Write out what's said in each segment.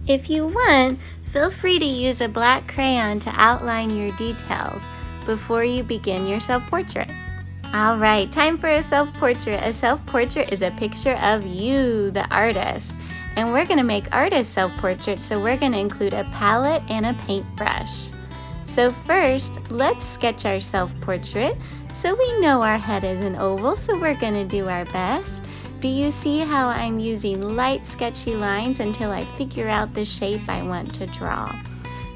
If you want, feel free to use a black crayon to outline your details before you begin your self-portrait. All right, time for a self-portrait. A self-portrait is a picture of you, the artist. And we're gonna make artist self-portraits, so we're gonna include a palette and a paintbrush. So first, let's sketch our self-portrait. So we know our head is an oval, so we're gonna do our best. Do you see how I'm using light sketchy lines until I figure out the shape I want to draw?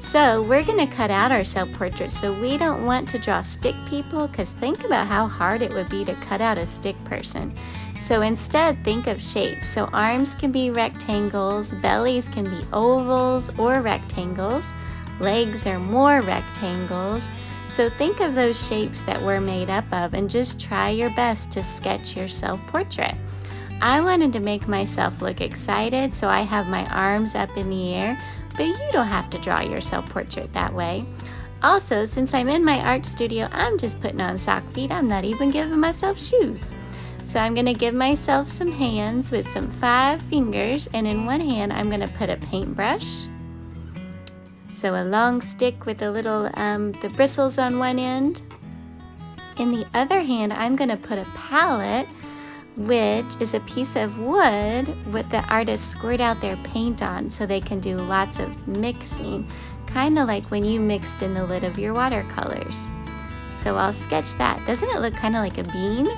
So we're gonna cut out our self-portrait, so we don't want to draw stick people, because think about how hard it would be to cut out a stick person. So instead, think of shapes. So arms can be rectangles, bellies can be ovals or rectangles, legs are more rectangles. So think of those shapes that we're made up of and just try your best to sketch your self-portrait. I wanted to make myself look excited, so I have my arms up in the air, but you don't have to draw your self-portrait that way. Also, since I'm in my art studio, I'm just putting on sock feet. I'm not even giving myself shoes. So I'm gonna give myself some hands with some 5 fingers, and in one hand, I'm gonna put a paintbrush. So a long stick with a little, the bristles on one end. In the other hand, I'm gonna put a palette, which is a piece of wood with the artist squirt out their paint on so they can do lots of mixing, kind of like when you mixed in the lid of your watercolors. So I'll sketch that. Doesn't it look kind of like a bean?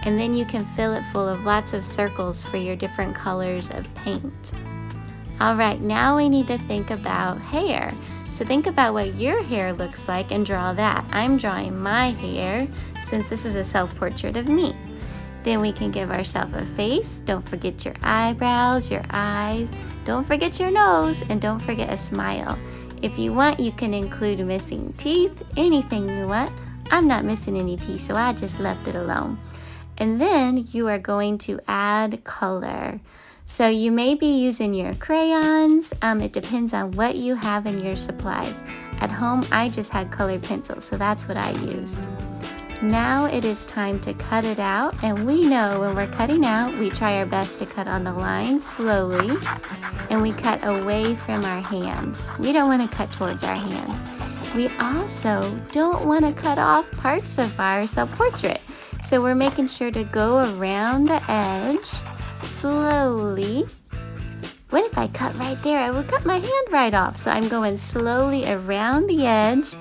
And then you can fill it full of lots of circles for your different colors of paint. All right, now we need to think about hair. So think about what your hair looks like and draw that. I'm drawing my hair since this is a self-portrait of me. Then we can give ourselves a face. Don't forget your eyebrows, your eyes. Don't forget your nose, and don't forget a smile. If you want, you can include missing teeth, anything you want. I'm not missing any teeth, so I just left it alone. And then you are going to add color. So you may be using your crayons. It depends on what you have in your supplies. At home, I just had colored pencils, so that's what I used. Now it is time to cut it out, and we know when we're cutting out, we try our best to cut on the line slowly, and we cut away from our hands. We don't want to cut towards our hands. We also don't want to cut off parts of our self-portrait. So we're making sure to go around the edge slowly. What if I cut right there? I would cut my hand right off. So I'm going slowly around the edge,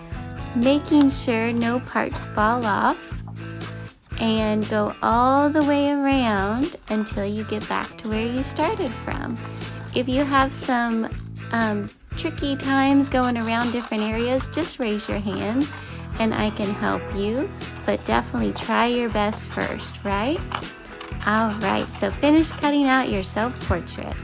making sure no parts fall off, and go all the way around until you get back to where you started from. If you have some tricky times going around different areas, just raise your hand and I can help you, but definitely try your best first, right? All right, so finish cutting out your self-portrait.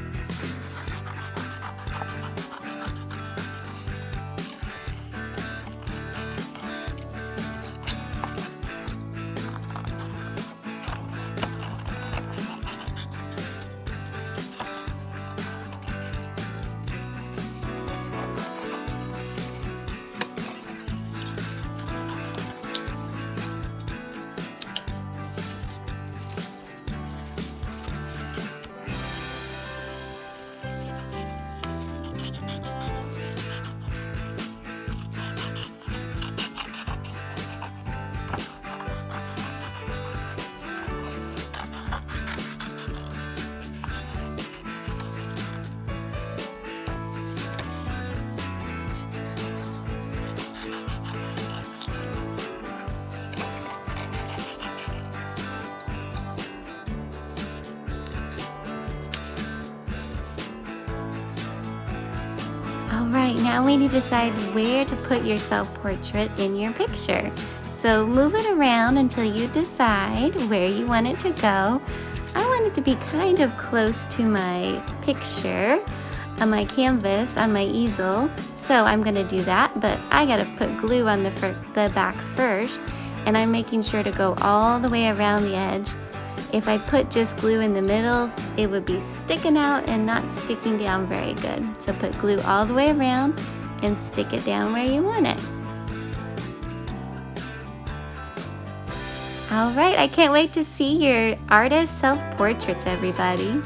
Alright, now we need to decide where to put your self-portrait in your picture. So move it around until you decide where you want it to go. I want it to be kind of close to my picture on my canvas, on my easel. So I'm going to do that, but I got to put glue on the back first, and I'm making sure to go all the way around the edge. If I put just glue in the middle, it would be sticking out and not sticking down very good. So put glue all the way around and stick it down where you want it. All right, I can't wait to see your artist self-portraits, everybody.